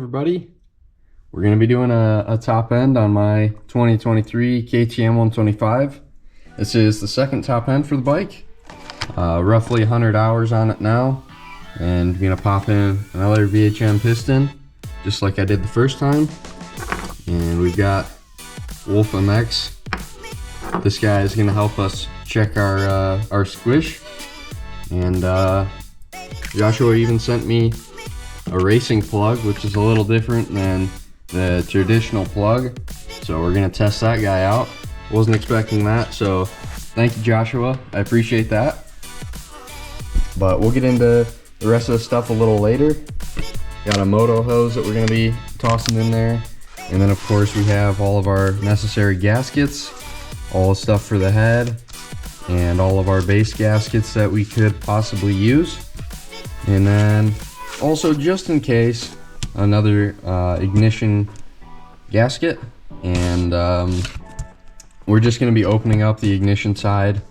everybody. We're going to be doing a top end on my 2023 KTM 125. This is the second top end for the bike. Roughly 100 hours on it now. And I'm going to pop in another VHM piston, just like I did the first time. And we've got Wolf MX. This guy is going to help us check our squish. And Joshua even sent me a racing plug, which is a little different than the traditional plug. So we're gonna test that guy out. Wasn't expecting that, so thank you, Joshua. I appreciate that. But we'll get into the rest of the stuff a little later. Got a moto hose that we're gonna be tossing in there. And then of course we have all of our necessary gaskets, all the stuff for the head, and all of our base gaskets that we could possibly use. And then also, just in case, another ignition gasket. And we're just going to be opening up the ignition side.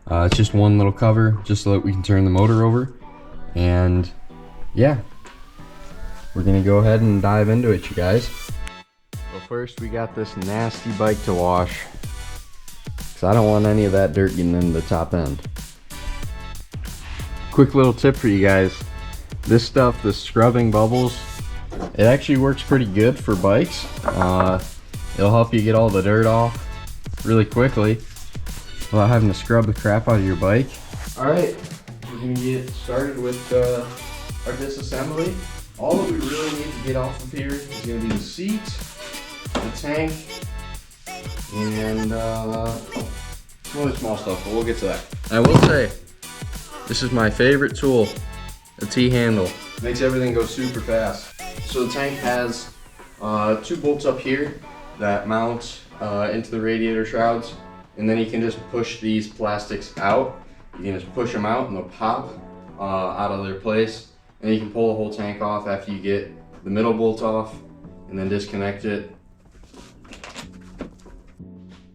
It's just one little cover, just so that we can turn the motor over. And yeah, we're going to go ahead and dive into it, you guys. So first, we got this nasty bike to wash, because I don't want any of that dirt getting into the top end. Quick little tip for you guys. This stuff, the scrubbing bubbles, it actually works pretty good for bikes. It'll help you get all the dirt off really quickly without having to scrub the crap out of your bike. Alright, we're going to get started with our disassembly. All that we really need to get off of here is going to be the seat, the tank, and some other small stuff, but we'll get to that. I will say, this is my favorite tool. The T-handle makes everything go super fast. So the tank has 2 bolts up here that mount into the radiator shrouds, and then you can just push these plastics out. You can just push them out and they'll pop out of their place, and you can pull the whole tank off after you get the middle bolt off, and then disconnect it.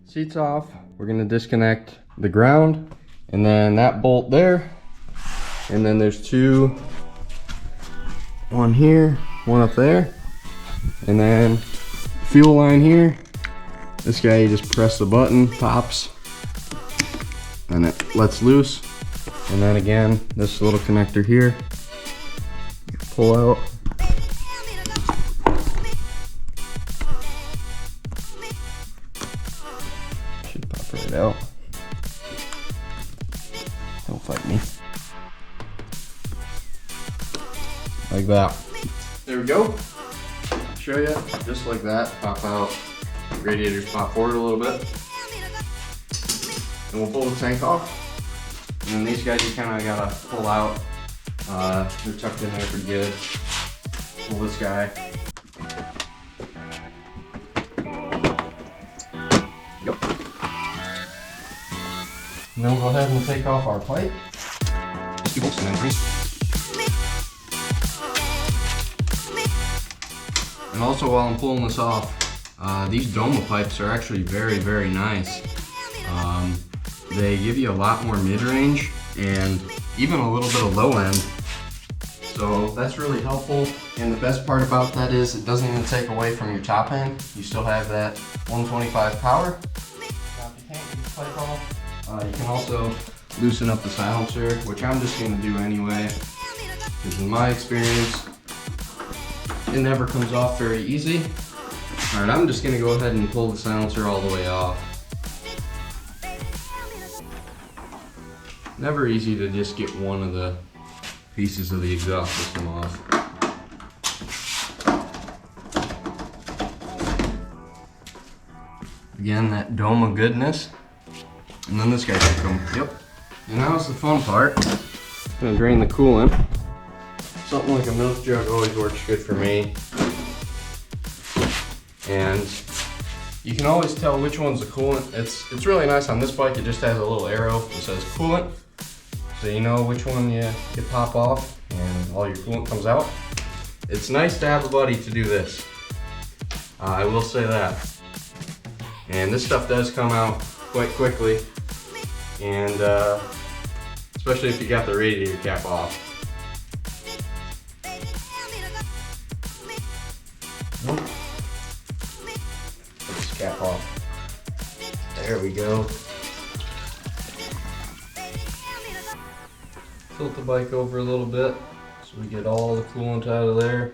Seat's off. We're gonna disconnect the ground, and then that bolt there. And then there's 2, one here, one up there. And then fuel line here. This guy, you just press the button, pops, and it lets loose. And then again, this little connector here, pull out. Should pop right out. Don't fight me. Like that. There we go. Show you, just like that. Pop out. Radiators pop forward a little bit. And we'll pull the tank off. And then these guys you kind of gotta pull out. They're tucked in there pretty good. Pull this guy. Yep. And then we'll go ahead and take off our pipe. Just 2 bolts and then 3. And also, while I'm pulling this off, these Doma pipes are actually very, very nice. They give you a lot more mid-range and even a little bit of low end. So that's really helpful. And the best part about that is it doesn't even take away from your top end. You still have that 125 power. Now, if you can't get the pipe off, you can also loosen up the silencer, which I'm just going to do anyway, because in my experience, it never comes off very easy. Alright, I'm just going to go ahead and pull the silencer all the way off. Never easy to just get one of the pieces of the exhaust system off. Again, that Doma goodness. And then this guy should come. Yep. And now's the fun part. I'm going to drain the coolant. Something like a milk jug always works good for me. And you can always tell which one's the coolant. It's really nice on this bike. It just has a little arrow that says coolant. So you know which one you pop off and all your coolant comes out. It's nice to have a buddy to do this. I will say that. And this stuff does come out quite quickly. And especially if you got the radiator cap off. Nope. Put this cap off. There we go. Tilt the bike over a little bit so we get all the coolant out of there.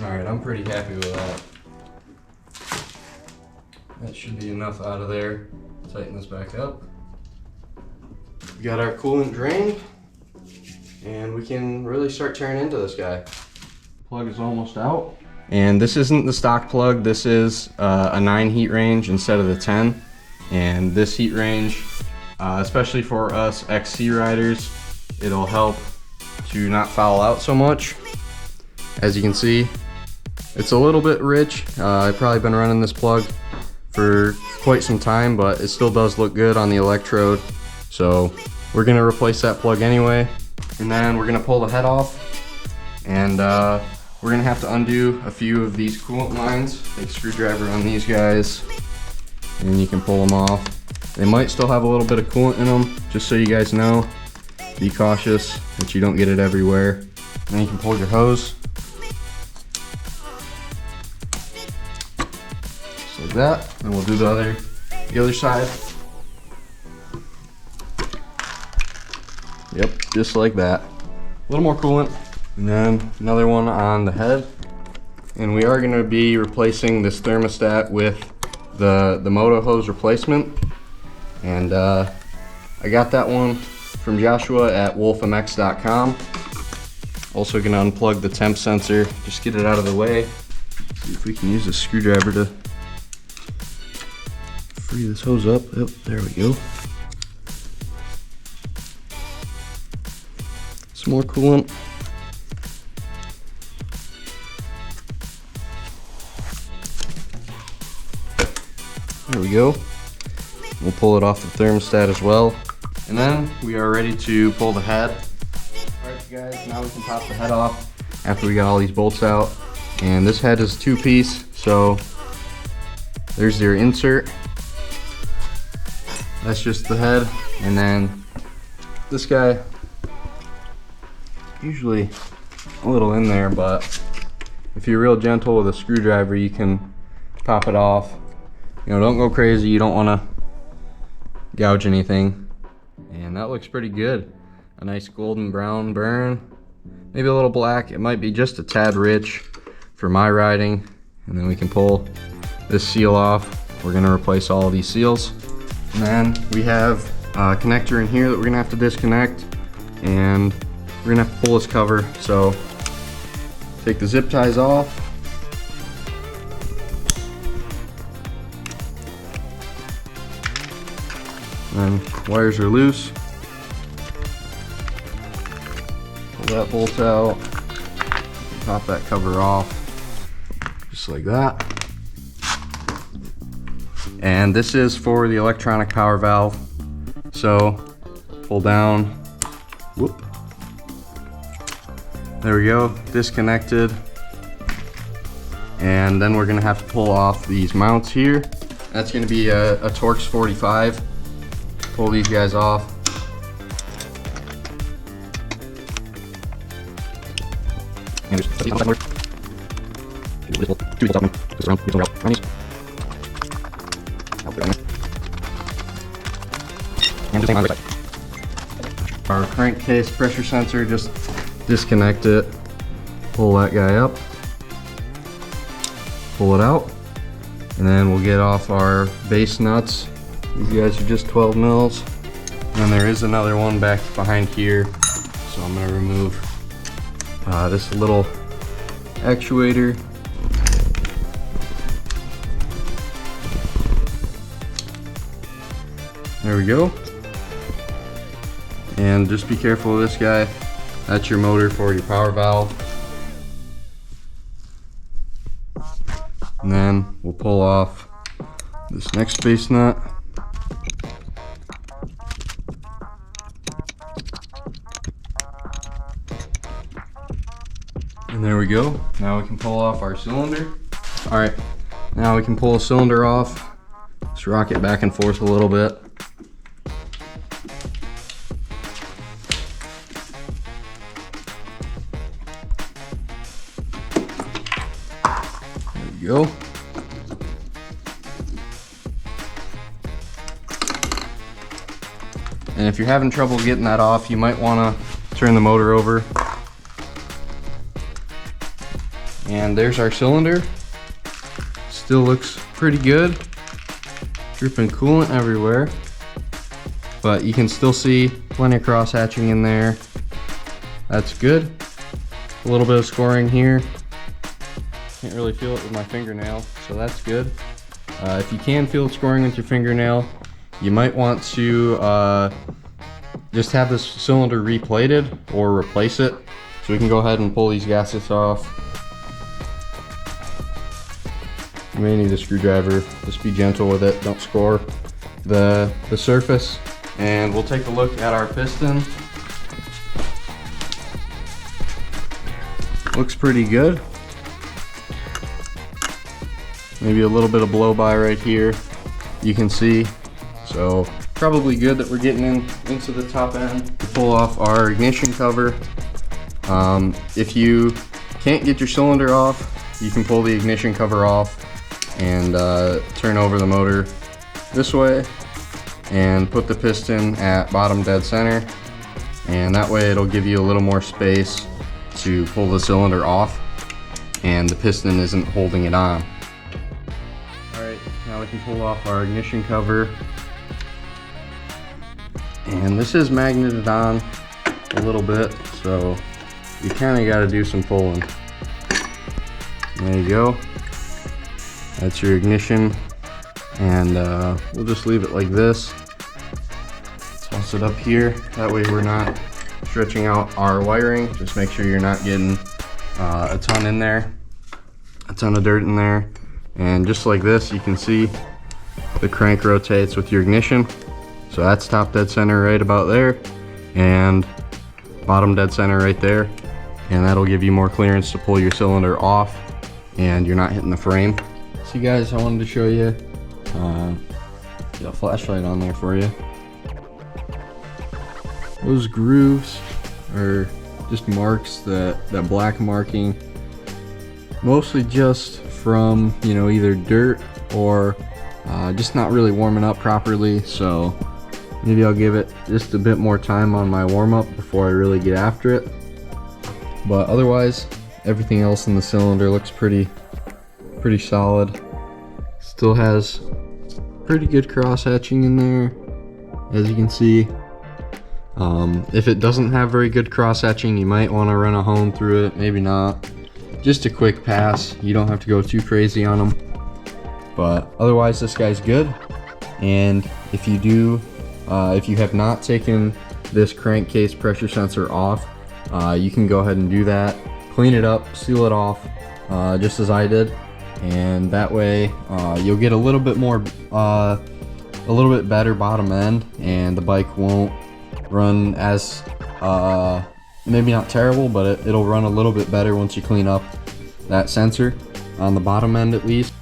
Alright, I'm pretty happy with that. That should be enough out of there. Tighten this back up. We got our coolant drained, and we can really start tearing into this guy. Plug is almost out. And this isn't the stock plug, this is a 9 heat range instead of the 10. And this heat range, especially for us XC riders, it'll help to not foul out so much. As you can see, it's a little bit rich. I've probably been running this plug for quite some time, but it still does look good on the electrode. So we're gonna replace that plug anyway. And then we're gonna pull the head off, and we're gonna have to undo a few of these coolant lines. Take a screwdriver on these guys, and you can pull them off. They might still have a little bit of coolant in them, just so you guys know. Be cautious that you don't get it everywhere. And then you can pull your hose. Just like that. And we'll do the other side. Yep, just like that. A little more coolant. And then another one on the head. And we are gonna be replacing this thermostat with the moto hose replacement. And I got that one from Joshua at wolfmx.com. Also gonna unplug the temp sensor, just get it out of the way. See if we can use a screwdriver to free this hose up. Yep, there we go. Some more coolant. There we go. We'll pull it off the thermostat as well. And then we are ready to pull the head. Alright you guys, now we can pop the head off after we got all these bolts out. And this head is 2-piece, so there's your insert. That's just the head. And then this guy, usually a little in there, but if you're real gentle with a screwdriver, you can pop it off. You know, don't go crazy, you don't want to gouge anything. And that looks pretty good. A nice golden brown burn, maybe a little black. It might be just a tad rich for my riding. And then we can pull this seal off. We're gonna replace all of these seals. And then we have a connector in here that we're gonna have to disconnect, and we're gonna have to pull this cover. So take the zip ties off. And wires are loose. Pull that bolt out. Pop that cover off. Just like that. And this is for the electronic power valve. So pull down. Whoop. There we go. Disconnected. And then we're gonna have to pull off these mounts here. That's gonna be a Torx 45. Pull these guys off. And just put these on the side. And just on the right side. Our crankcase pressure sensor, just disconnect it. Pull that guy up. Pull it out. And then we'll get off our base nuts. These guys are just 12 mils. And there is another one back behind here. So I'm gonna remove this little actuator. There we go. And just be careful with this guy. That's your motor for your power valve. And then we'll pull off this next space nut. And there we go. Now we can pull off our cylinder. All right, now we can pull a cylinder off. Just rock it back and forth a little bit. you go. And if you're having trouble getting that off, you might want to turn the motor over. And there's our cylinder. Still looks pretty good. Dripping coolant everywhere. But you can still see plenty of cross hatching in there. That's good. A little bit of scoring here. Can't really feel it with my fingernail, so that's good. If you can feel it scoring with your fingernail, you might want to just have this cylinder replated or replace it. So we can go ahead and pull these gaskets off. You may need a screwdriver. Just be gentle with it. Don't score the surface. And we'll take a look at our piston. Looks pretty good. Maybe a little bit of blow by right here. You can see. So probably good that we're getting into the top end. Pull off our ignition cover. If you can't get your cylinder off, you can pull the ignition cover off and turn over the motor this way and put the piston at bottom dead center, and that way it'll give you a little more space to pull the cylinder off and the piston isn't holding it on. Alright, now we can pull off our ignition cover, and this is magneted on a little bit, so you kind of got to do some pulling. There you go. That's your ignition, and we'll just leave it like this. Toss it up here, that way we're not stretching out our wiring. Just make sure you're not getting a ton in there, a ton of dirt in there. And just like this, you can see the crank rotates with your ignition. So that's top dead center right about there, and bottom dead center right there. And that'll give you more clearance to pull your cylinder off and you're not hitting the frame. So guys, I wanted to show you, get a flashlight on there for you. Those grooves are just marks, that black marking, mostly just from, you know, either dirt or just not really warming up properly. So maybe I'll give it just a bit more time on my warm-up before I really get after it. But otherwise, everything else in the cylinder looks pretty solid. Still has pretty good cross hatching in there, as you can see. If it doesn't have very good cross hatching, you might want to run a hone through it, maybe not. Just a quick pass, you don't have to go too crazy on them. But otherwise, this guy's good. And if you do, if you have not taken this crankcase pressure sensor off, you can go ahead and do that. Clean it up, seal it off, just as I did. And that way, you'll get a little bit more, a little bit better bottom end, and the bike won't run as, maybe not terrible, but it'll run a little bit better once you clean up that sensor on the bottom end at least.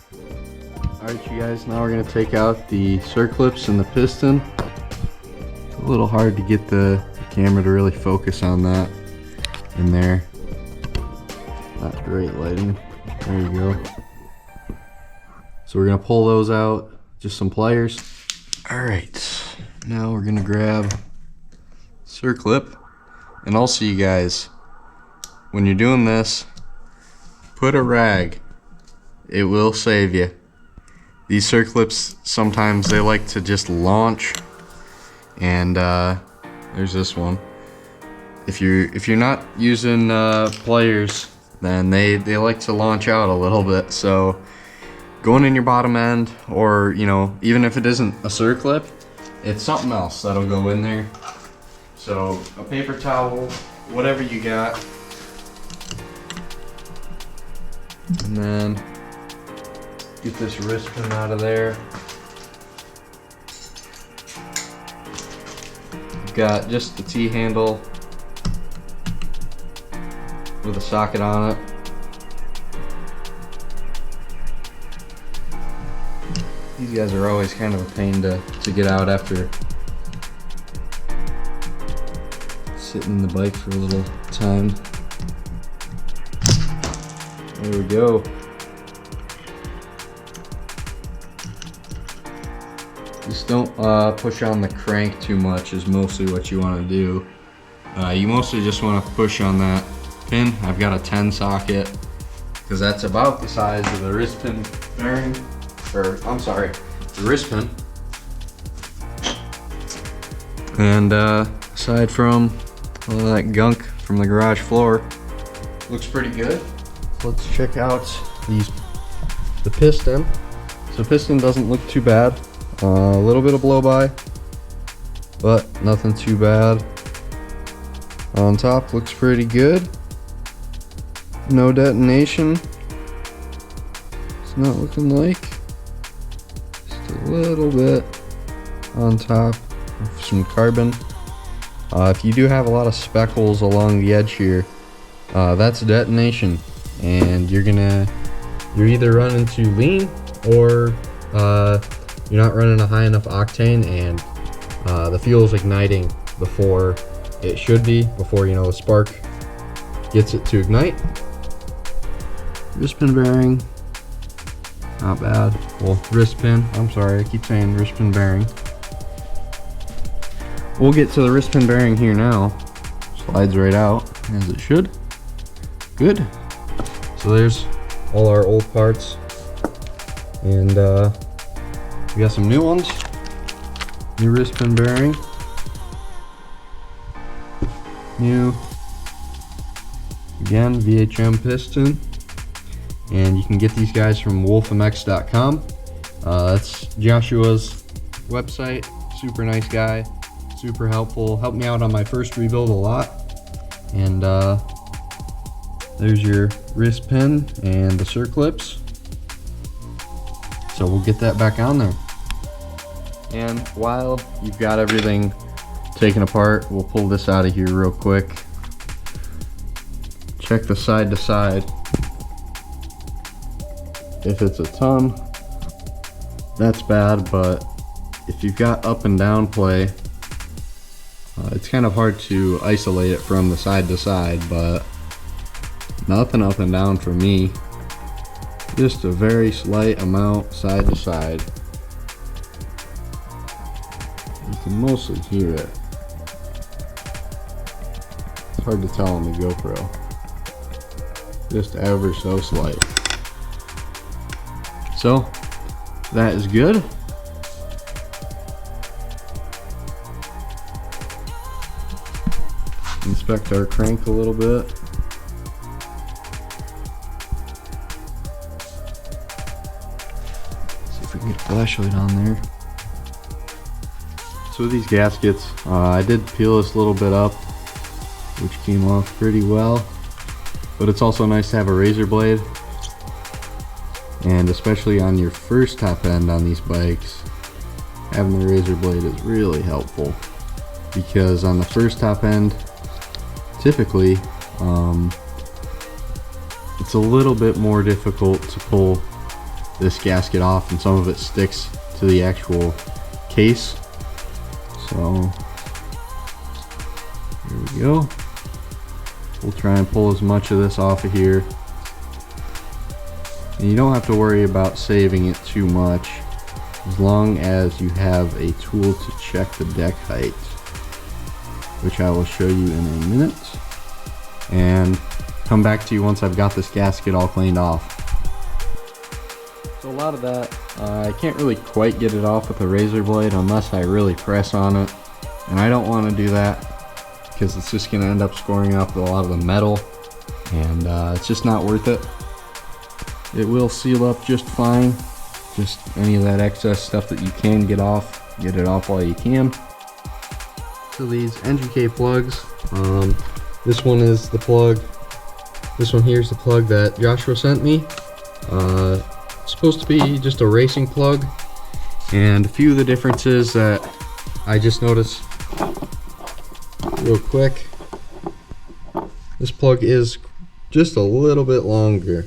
Alright you guys, now we're going to take out the circlips and the piston. It's a little hard to get the camera to really focus on that in there. Not great lighting. There you go. So we're going to pull those out, just some pliers. Alright, now we're going to grab circlip, and also you guys, when you're doing this, put a rag. It will save you. These circlips, sometimes they like to just launch, and there's this one. If you're not using pliers, then they like to launch out a little bit. So going in your bottom end, or you know, even if it isn't a circlip, it's something else that'll go in there. So a paper towel, whatever you got, and then get this wrist pin out of there. You've got just the T-handle with a socket on it. These guys are always kind of a pain to get out after sitting in the bike for a little time. There we go. Just don't push on the crank too much is mostly what you want to do. You mostly just want to push on that pin. I've got a 10 socket because that's about the size of the wrist pin bearing, or I'm sorry, the wrist pin. And aside from all that gunk from the garage floor, looks pretty good. Let's check out the piston. So piston doesn't look too bad. A little bit of blow by, but nothing too bad. On top looks pretty good. No detonation. It's not looking like. Just a little bit on top of some carbon. If you do have a lot of speckles along the edge here, that's detonation, and you're either running too lean or you're not running a high enough octane, and the fuel is igniting before it should be, before the spark gets it to ignite. Wrist pin bearing, not bad. Well, wrist pin, I'm sorry, I keep saying wrist pin bearing. We'll get to the wrist pin bearing here now. Slides right out, as it should. Good. So there's all our old parts, and we got some new ones. New wrist pin bearing. New, again, VHM piston. And you can get these guys from wolfmx.com. That's Joshua's website. Super nice guy, super helpful. Helped me out on my first rebuild a lot. And there's your wrist pin and the circlips. So we'll get that back on there. And while you've got everything taken apart, we'll pull this out of here real quick. Check the side to side. If it's a ton, that's bad, but if you've got up and down play, it's kind of hard to isolate it from the side to side, but nothing up and down for me. Just a very slight amount side to side. You can mostly hear it. It's hard to tell on the GoPro. Just ever so slight. So that is good. Inspect our crank a little bit. See if we can get a flashlight on there. So with these gaskets, I did peel this a little bit up, which came off pretty well. But it's also nice to have a razor blade. And especially on your first top end on these bikes, having the razor blade is really helpful, because on the first top end, typically, it's a little bit more difficult to pull this gasket off, and some of it sticks to the actual case. So here we go. We'll try and pull as much of this off of here. And you don't have to worry about saving it too much, as long as you have a tool to check the deck height, which I will show you in a minute, and come back to you once I've got this gasket all cleaned off. So a lot of that, I can't really quite get it off with a razor blade unless I really press on it, and I don't want to do that because it's just going to end up scoring up a lot of the metal, and it's just not worth it. It will seal up just fine. Just any of that excess stuff that you can get off, get it off while you can. So these NGK plugs, this one is the plug. This one here is the plug that Joshua sent me. It's supposed to be just a racing plug, and a few of the differences that I just noticed real quick. This plug is just a little bit longer.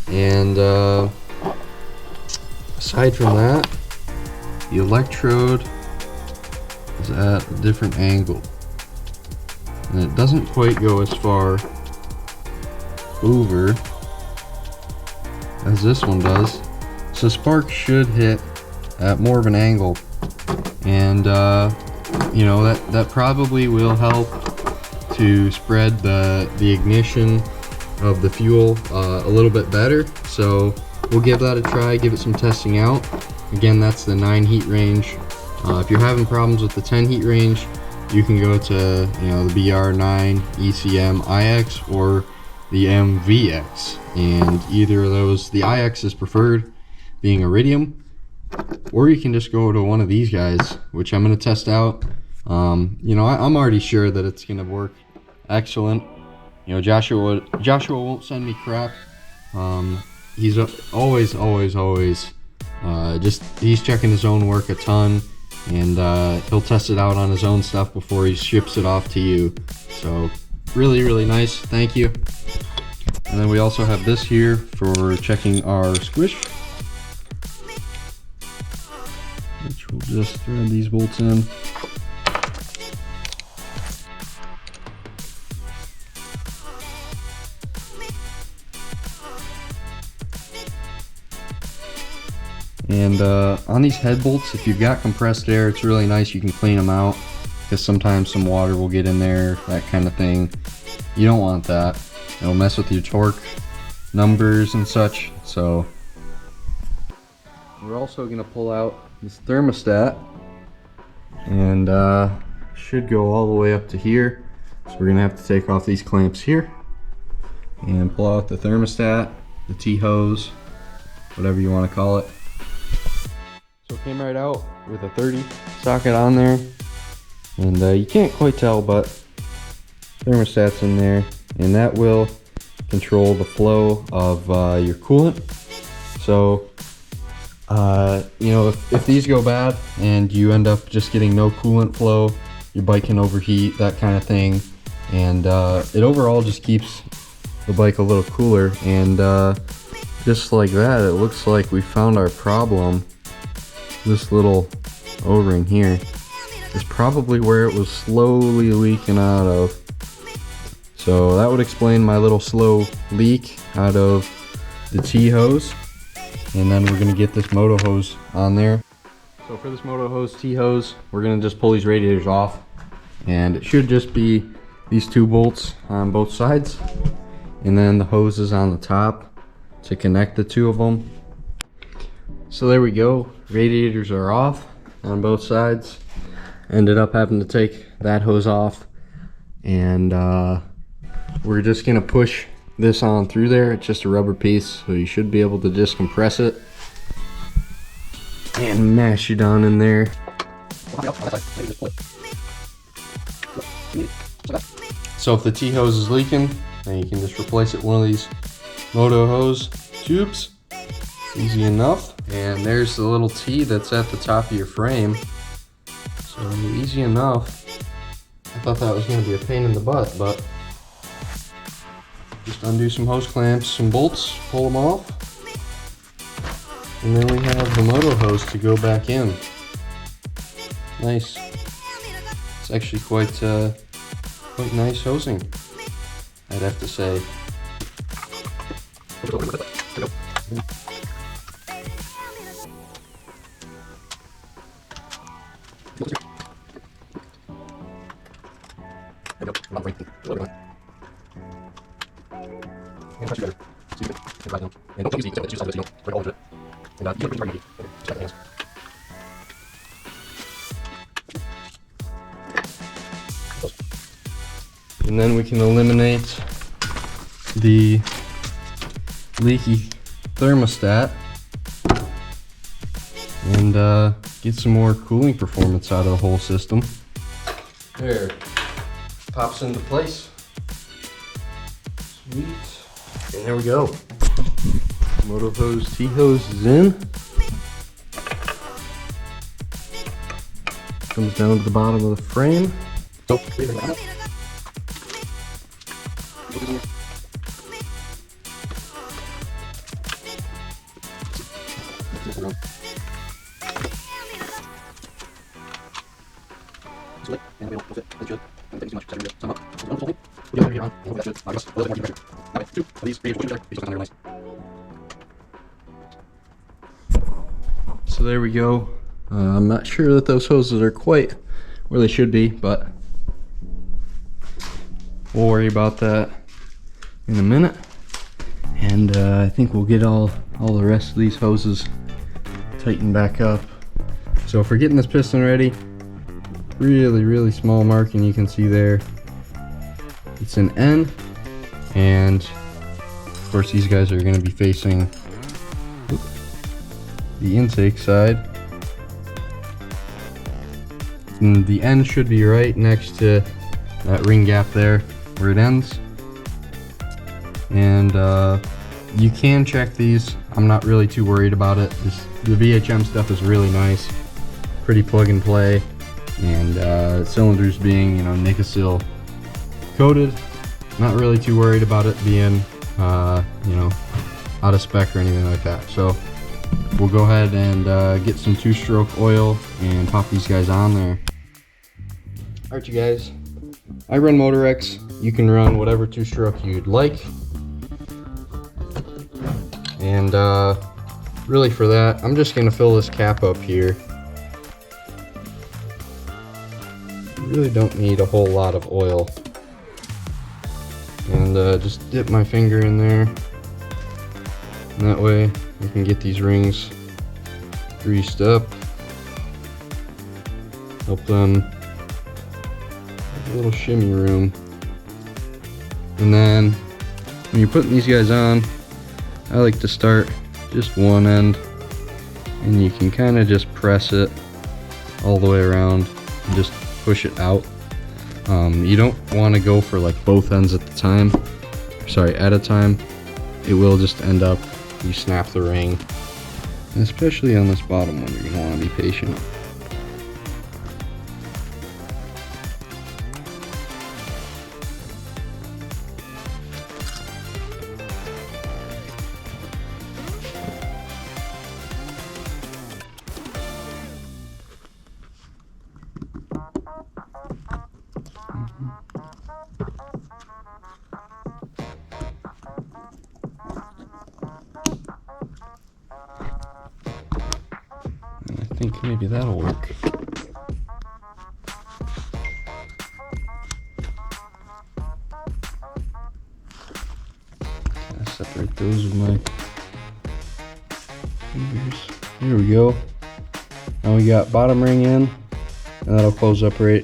And aside from that, the electrode is at a different angle, and it doesn't quite go as far over as this one does. So spark should hit at more of an angle and you know, that probably will help to spread the ignition of the fuel a little bit better. So we'll give that a try, give it some testing out. Again, that's the 9 heat range. If you're having problems with the 10 heat range, you can go to, you know, the BR9 ECM IX or the MVX, and either of those, the IX is preferred, being iridium, or you can just go to one of these guys, which I'm going to test out. You know, I'm already sure that it's going to work excellent. You know, Joshua won't send me crap. He's always he's checking his own work a ton, and he'll test it out on his own stuff before he ships it off to you. So really nice, thank you. And then we also have this here for checking our squish, which we'll just thread these bolts in. And on these head bolts, if you've got compressed air, it's really nice. You can clean them out, because sometimes some water will get in there, that kind of thing. You don't want that. It'll mess with your torque numbers and such. So we're also going to pull out this thermostat, and should go all the way up to here. So we're going to have to take off these clamps here and pull out the thermostat, the T-hose, whatever you want to call it. So it came right out with a 30 socket on there, and you can't quite tell, but thermostat's in there, and that will control the flow of your coolant. So you know, if these go bad and you end up just getting no coolant flow, your bike can overheat, that kind of thing, and it overall just keeps the bike a little cooler. And just like that, it looks like we found our problem. This little O-ring here is probably where it was slowly leaking out of. So that would explain my little slow leak out of the T-hose. And then we're gonna get this moto hose on there. So for this moto hose, T-hose, we're gonna just pull these radiators off, and it should just be these 2 bolts on both sides, and then the hoses on the top to connect the 2 of them. So there we go, radiators are off on both sides. Ended up having to take that hose off, and we're just gonna push this on through there. It's just a rubber piece, so you should be able to just compress it and mash it on in there. So if the T-hose is leaking, then you can just replace it with one of these moto hose tubes. Easy enough. And there's the little T that's at the top of your frame. So easy enough. I thought that was going to be a pain in the butt, but just undo some hose clamps, some bolts, pull them off, and then we have the moto hose to go back in. Nice. It's actually quite nice hosing, I'd have to say. And then we can eliminate the leaky thermostat and get some more cooling performance out of the whole system. There, pops into place. Sweet. And there we go. Moto hose, T-hose is in. Comes down to the bottom of the frame. So there we go. I'm not sure that those hoses are quite where they should be, but we'll worry about that in a minute. And I think we'll get all the rest of these hoses tightened back up. So if we're getting this piston ready, really small marking you can see there. It's an N, and of course these guys are going to be facing the intake side. And the N should be right next to that ring gap there where it ends. And you can check these. I'm not really too worried about it. The VHM stuff is really nice, pretty plug and play, and cylinders being, you know, Nicosil coated. Not really too worried about it being, you know, out of spec or anything like that. So we'll go ahead and get some 2-stroke oil and pop these guys on there. Alright you guys, I run Motorex. You can run whatever 2-stroke you'd like. And really for that, I'm just going to fill this cap up here. You really don't need a whole lot of oil. And just dip my finger in there. And that way I can get these rings greased up. Help them have a little shimmy room. And then when you're putting these guys on, I like to start just one end, and you can kind of just press it all the way around and just push it out. You don't want to go for like both ends at the time. Sorry, at a time. It will just end up, you snap the ring. And especially on this bottom one, you're going to want to be patient. I think maybe that'll work. Gotta separate those with my fingers. There we go. Now we got bottom ring in, and that'll close up right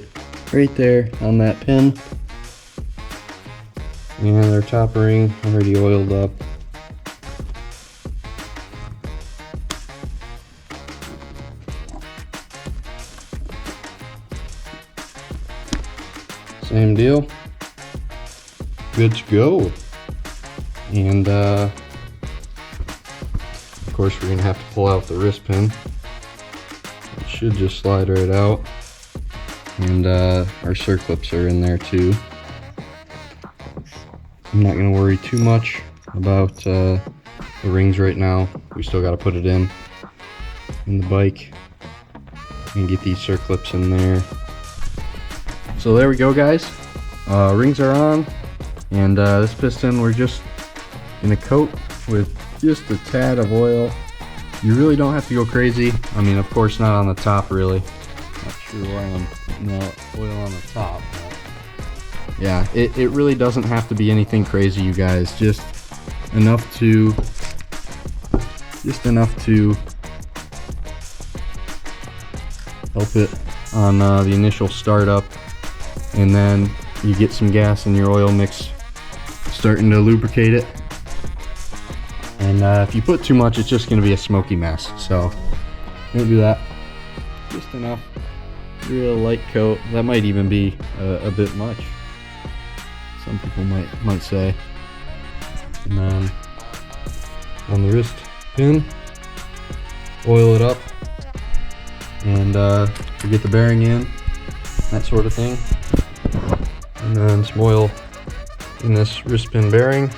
there on that pin. And our top ring already oiled up. Same deal. Good to go. And of course we're gonna have to pull out the wrist pin. It should just slide right out. And our circlips are in there too. I'm not gonna worry too much about the rings right now. We still gotta put it in the bike and get these circlips in there. So there we go, guys. Rings are on, and this piston we're just gonna coat with just a tad of oil. You really don't have to go crazy. I mean, of course not on the top, really. Not sure why I'm putting the oil on the top. But yeah, it really doesn't have to be anything crazy, you guys. Just enough to help it on the initial startup. And then you get some gas in your oil mix starting to lubricate it. And if you put too much, it's just going to be a smoky mess. So don't do that. Just enough. Real light coat. That might even be a bit much, some people might say. And then on the wrist pin, oil it up, and we get the bearing in, that sort of thing. And then some oil in this wrist pin bearing.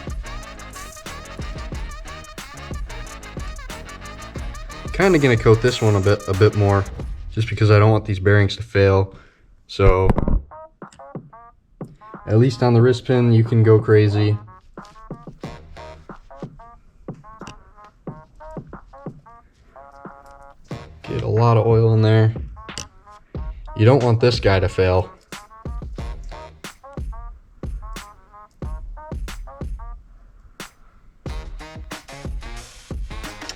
Kind of gonna coat this one a bit more, just because I don't want these bearings to fail. So at least on the wrist pin you can go crazy. Get a lot of oil in there. You don't want this guy to fail.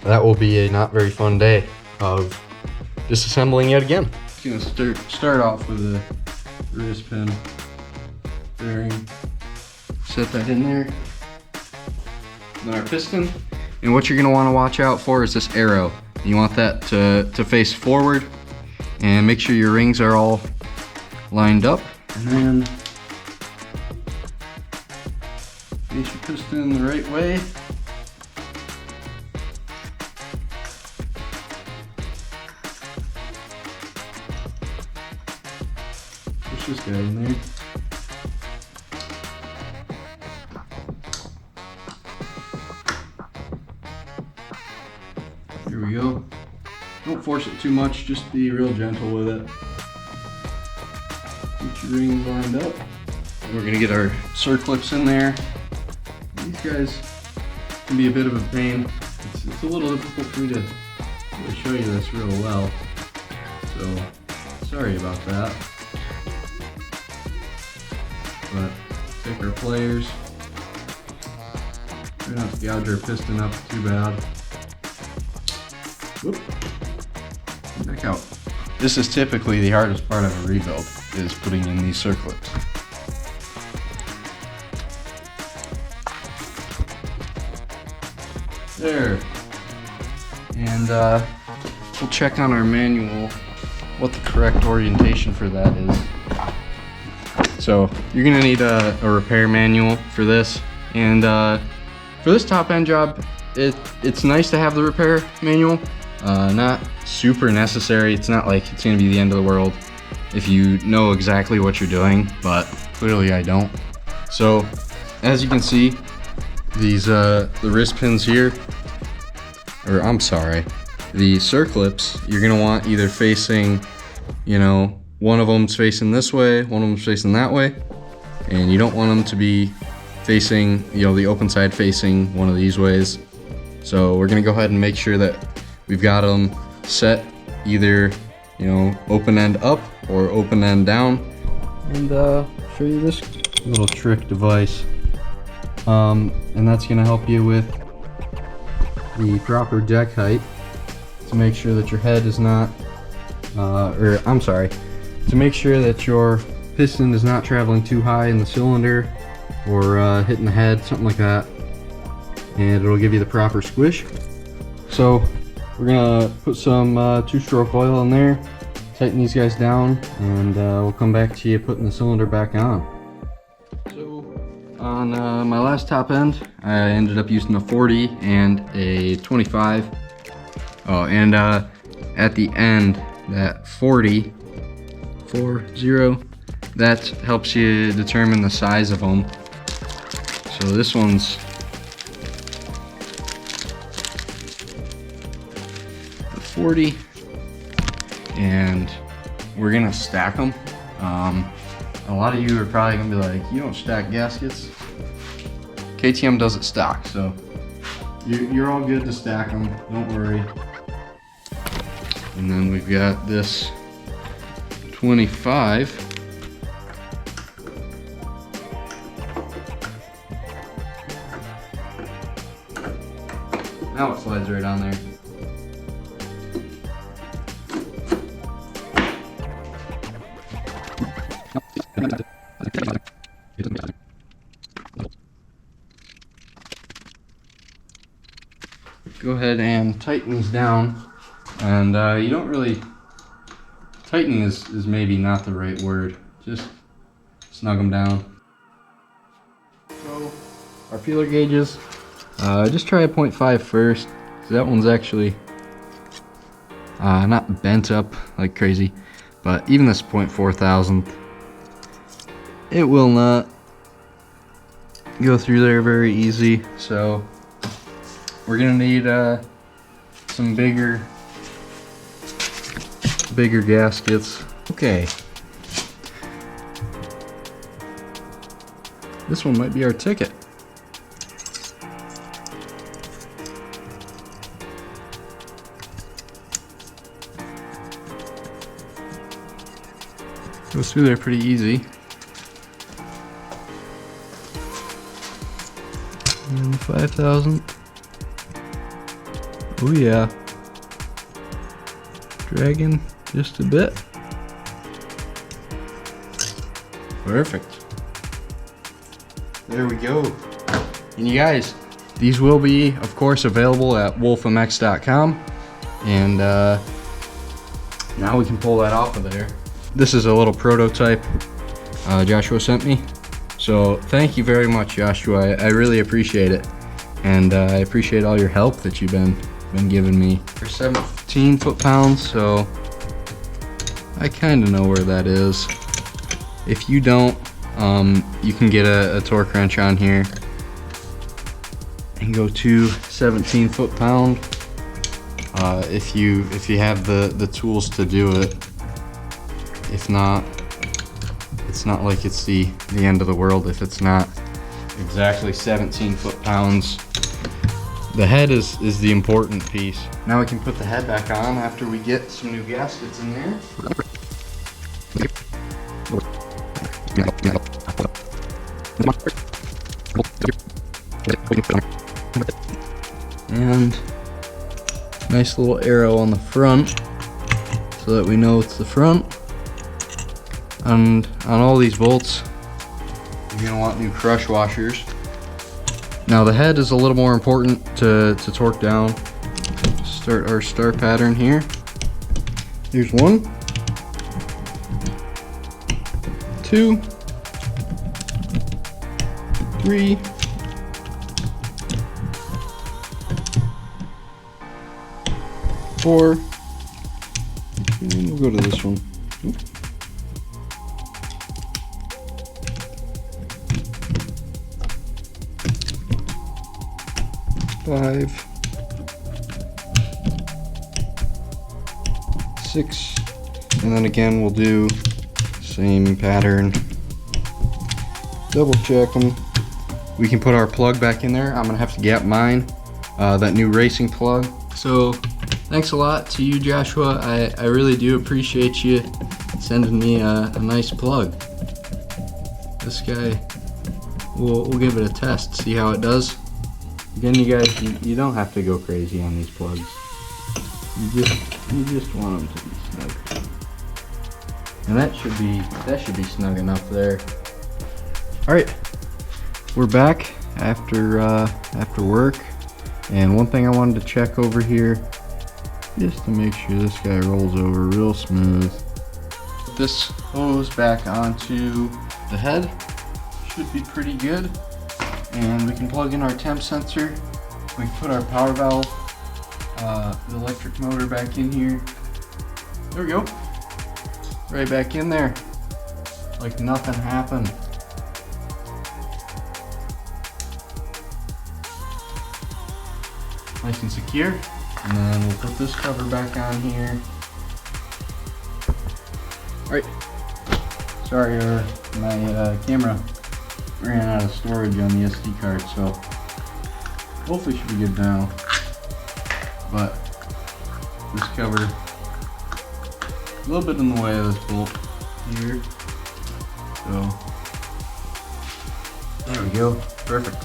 That will be a not very fun day of disassembling yet again. Just gonna start off with a wrist pin bearing. Set that in there. Then our piston. And what you're gonna wanna watch out for is this arrow. You want that to face forward, and make sure your rings are all lined up. And then face your piston the right way. Push this guy in there. Here we go. Don't force it too much, just be real gentle with it. Get your rings lined up. And we're gonna get our circlips in there. These guys can be a bit of a pain. It's a little difficult for me to really show you this real well. So, sorry about that. But take our pliers. Try not to gouge our piston up too bad. Whoop. Back out. This is typically the hardest part of a rebuild, is putting in these circlips. There. And we'll check on our manual what the correct orientation for that is. So you're gonna need a repair manual for this. And for this top end job, it's nice to have the repair manual. Not super necessary. It's not like it's gonna be the end of the world if you know exactly what you're doing, but clearly I don't. So as you can see, these the wrist pins here, or I'm sorry, the circlips, you're gonna want either facing, you know, one of them's facing this way, one of them's facing that way, and you don't want them to be facing, you know, the open side facing one of these ways. So we're gonna go ahead and make sure that we've got them set either, you know, open end up or open end down. And show you this little trick device. And that's gonna help you with the proper deck height to make sure that your head is not, to make sure that your piston is not traveling too high in the cylinder or hitting the head, something like that. And it'll give you the proper squish. So we're gonna put some two-stroke oil in there, tighten these guys down, and we'll come back to you putting the cylinder back on. So on my last top end, I ended up using a 40 and a 25. Oh, and at the end, that 40, that helps you determine the size of them. So this one's 40, and we're gonna stack them. A lot of you are probably gonna be like, you don't stack gaskets. KTM does it stock, so you're all good to stack them, don't worry. And then we've got this 25. Now it slides right on there. Go ahead and tighten these down, and you don't really, tightening is maybe not the right word, just snug them down. So our feeler gauges, just try a 0.5 first, so that one's actually not bent up like crazy, but even this 0.4 thousandth, it will not go through there very easy. So we're gonna need some bigger gaskets. Okay, this one might be our ticket. Goes through there pretty easy. And the 5,000. Oh yeah. Dragging just a bit. Perfect. There we go. And you guys, these will be, of course, available at wolfmx.com. And now we can pull that off of there. This is a little prototype Joshua sent me. So thank you very much, Joshua. I really appreciate it. And I appreciate all your help that you've been giving me. For 17 foot-pounds, so I kind of know where that is. If you don't, you can get a torque wrench on here and go to 17 foot-pound. If you have the tools to do it. If not, it's not like it's the end of the world if it's not exactly 17 foot-pounds. The head is the important piece. Now we can put the head back on after we get some new gaskets in there. And nice little arrow on the front so that we know it's the front. And on all these bolts, you're gonna want new crush washers. Now the head is a little more important to torque down. Start our star pattern here. Here's 1, 2, 3, 4, and we'll go to this one. Oop. 5, 6, and then again we'll do same pattern. Double check them. We can put our plug back in there. I'm gonna have to gap mine, that new racing plug. So thanks a lot to you, Joshua. I really do appreciate you sending me a nice plug. This guy, we'll give it a test, see how it does. Again, you guys, you don't have to go crazy on these plugs. You just want them to be snug. And that should be snug enough there. All right, we're back after work, and one thing I wanted to check over here, just to make sure this guy rolls over real smooth. Put this hose back onto the head. Should be pretty good. And we can plug in our temp sensor. We can put our power valve, the electric motor back in here. There we go. Right back in there. Like nothing happened. Nice and secure. And then we'll put this cover back on here. Alright. Sorry, my camera ran out of storage on the SD card, so hopefully should be good now. But this cover, a little bit in the way of this bolt here. So there we go, perfect.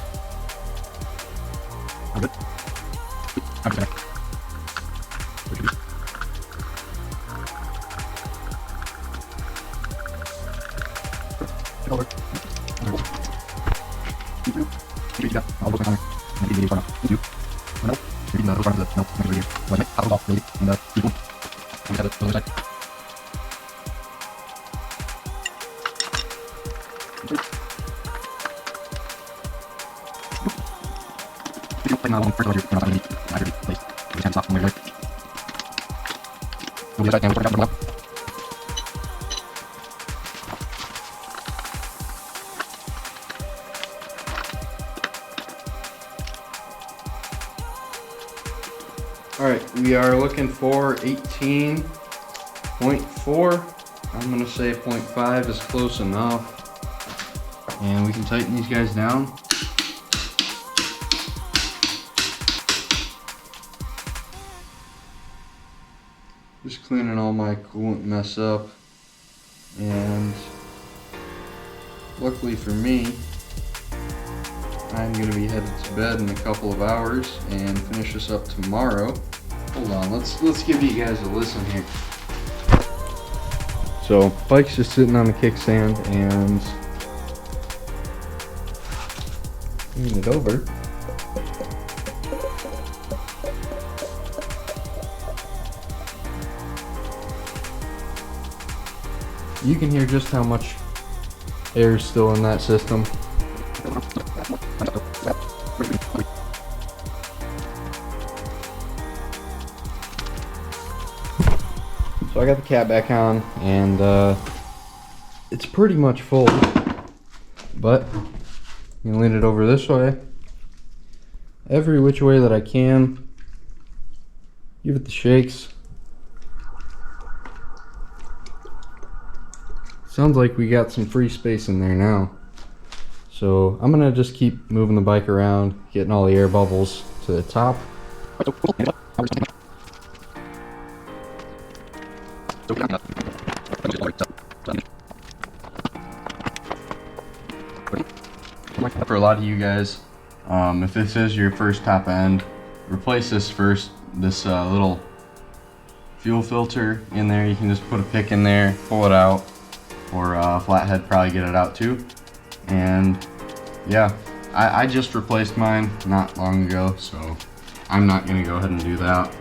Alright, we are looking for 18.4. I'm going to say 0.5 is close enough. And we can tighten these guys down. Just cleaning all my coolant mess up. And luckily for me, I'm going to be headed to bed in a couple of hours and finish this up tomorrow. Hold on, let's give you guys a listen here. So, bike's just sitting on the kickstand, and moving it over. You can hear just how much air is still in that system. So I got the cap back on, and it's pretty much full, but you can lean it over this way, every which way that I can, give it the shakes. Sounds like we got some free space in there now. So I'm gonna just keep moving the bike around, getting all the air bubbles to the top. For a lot of you guys, if this is your first top end, replace this first, this little fuel filter in there. You can just put a pick in there, pull it out, or flathead probably get it out too. And yeah, I just replaced mine not long ago, so I'm not gonna go ahead and do that.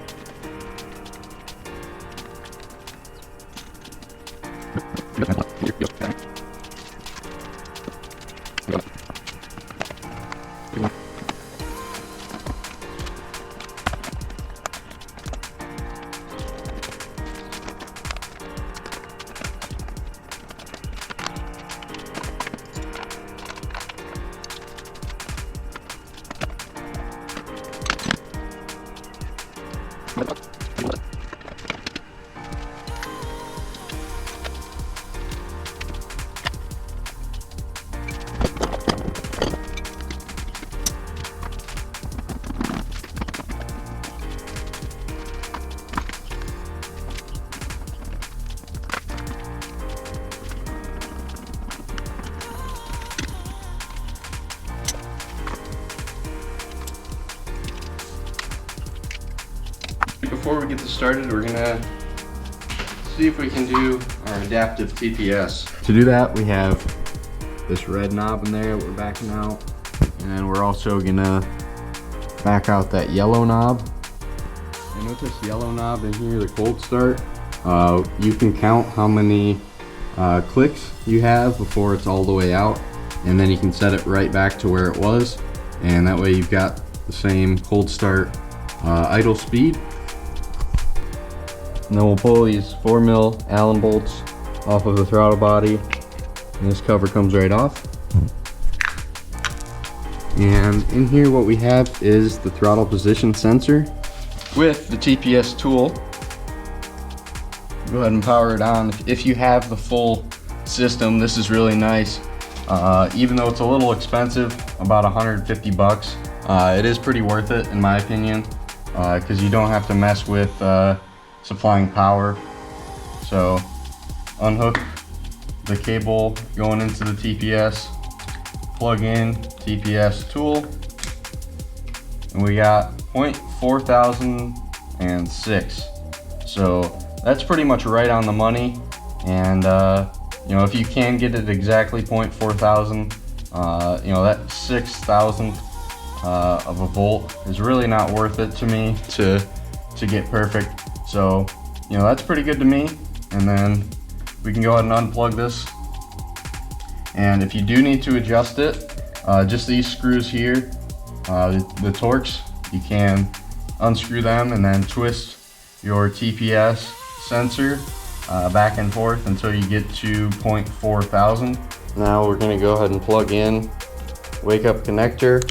Before we get this started, we're gonna see if we can do our adaptive TPS. To do that, we have this red knob in there we're backing out, and then we're also gonna back out that yellow knob. And with this yellow knob in here, the cold start, you can count how many clicks you have before it's all the way out, and then you can set it right back to where it was, and that way you've got the same cold start idle speed. And then we'll pull these 4mm Allen bolts off of the throttle body, and this cover comes right off. And in here what we have is the throttle position sensor with the TPS tool. Go ahead and power it on. If you have the full system, this is really nice. Even though it's a little expensive, about 150 bucks, it is pretty worth it in my opinion, because you don't have to mess with supplying power. So unhook the cable going into the TPS, plug in TPS tool, and we got 0.4006. So that's pretty much right on the money. And you know, if you can get it exactly 0.4000, you know, that 6,000th of a volt is really not worth it to me to get perfect. So, you know, that's pretty good to me. And then we can go ahead and unplug this. And if you do need to adjust it, just these screws here, the Torx, you can unscrew them and then twist your TPS sensor back and forth until you get to 0.4000. Now we're gonna go ahead and plug in wake up connector,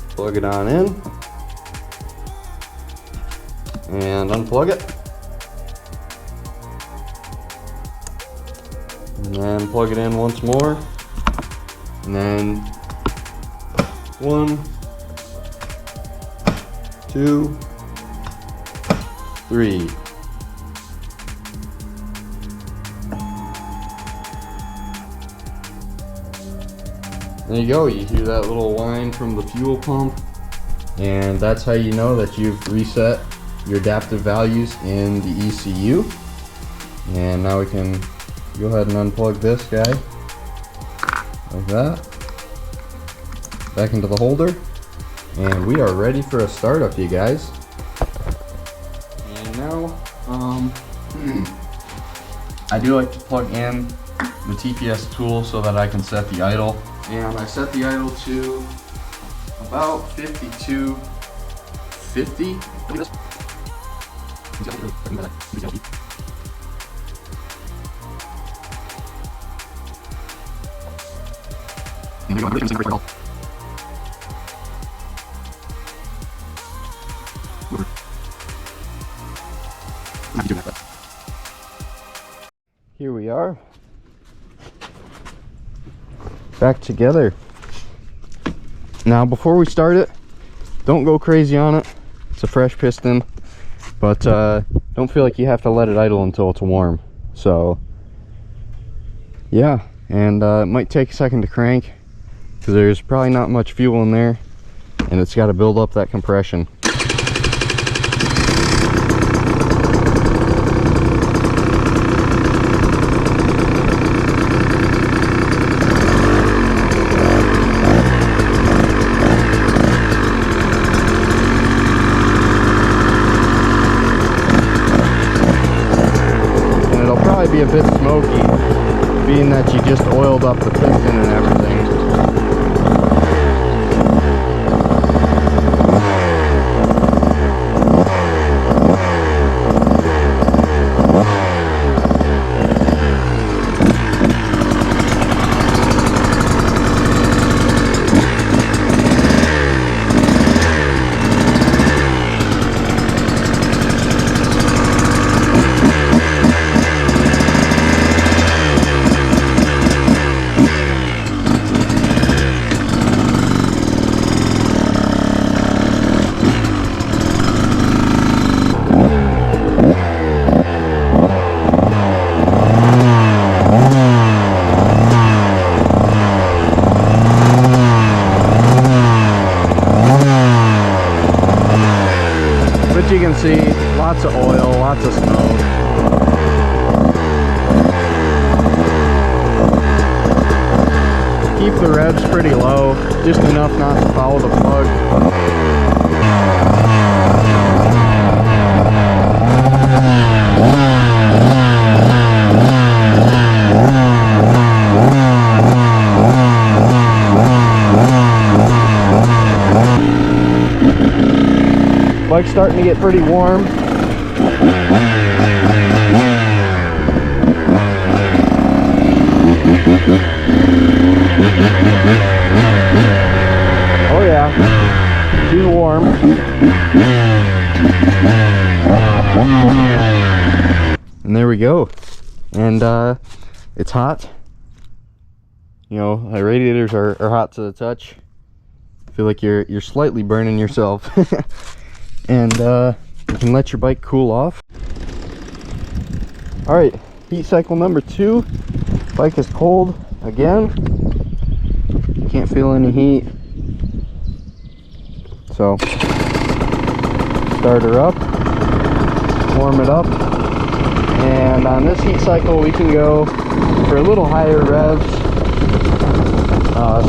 plug it on in, and unplug it. And then plug it in once more. And then 1, 2, 3. There you go, you hear that little whine from the fuel pump, and that's how you know that you've reset your adaptive values in the ECU. And now we can go ahead and unplug this guy like that, back into the holder, and we are ready for a startup, you guys. And now I do like to plug in the TPS tool so that I can set the idle, and I set the idle to about 5250. Here we are, back together. Now before we start it, don't go crazy on it. It's a fresh piston, but don't feel like you have to let it idle until it's warm. So yeah, and it might take a second to crank because there's probably not much fuel in there, and it's got to build up that compression. Be a bit smoky, being that you just oiled up the piston and everything. But you can see lots of oil, lots of smoke. Keep the revs pretty low, just enough not to foul the plug. Bike's starting to get pretty warm. Oh yeah, she's warm. And there we go. And it's hot. You know, the radiators are hot to the touch. I feel like you're slightly burning yourself. And you can let your bike cool off. All right, heat cycle number 2. Bike is cold again. Can't feel any heat. So start her up, warm it up, and on this heat cycle we can go for a little higher revs.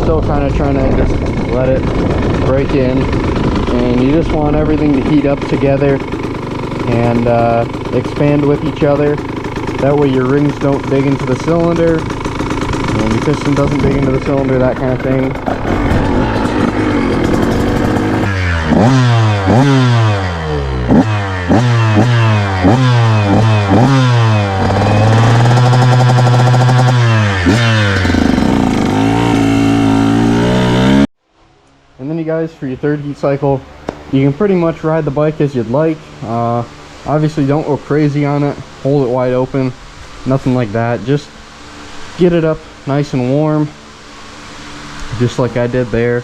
Still kind of trying to just let it break in. And you just want everything to heat up together and expand with each other. That way your rings don't dig into the cylinder and your piston doesn't dig into the cylinder, that kind of thing. And then you guys, for your third heat cycle, you can pretty much ride the bike as you'd like. Obviously don't go crazy on it, hold it wide open, nothing like that. Just get it up nice and warm, just like I did there.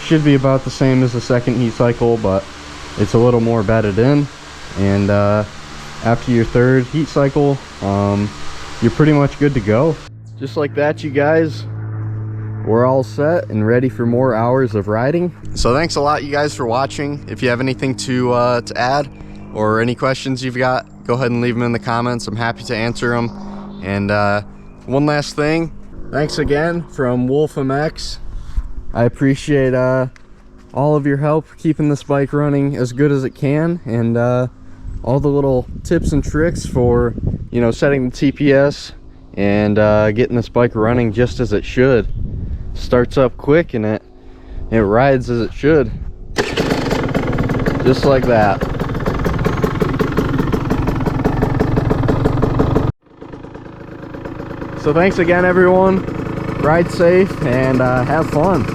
Should be about the same as the second heat cycle, but it's a little more bedded in. And after your third heat cycle, you're pretty much good to go. Just like that, you guys, we're all set and ready for more hours of riding. So thanks a lot, you guys, for watching. If you have anything to add or any questions you've got, go ahead and leave them in the comments. I'm happy to answer them. And one last thing, thanks again from Wolf MX. I appreciate all of your help keeping this bike running as good as it can, and all the little tips and tricks for, you know, setting the TPS and getting this bike running just as it should. Starts up quick and it rides as it should, just like that. So thanks again, everyone. Ride safe and have fun.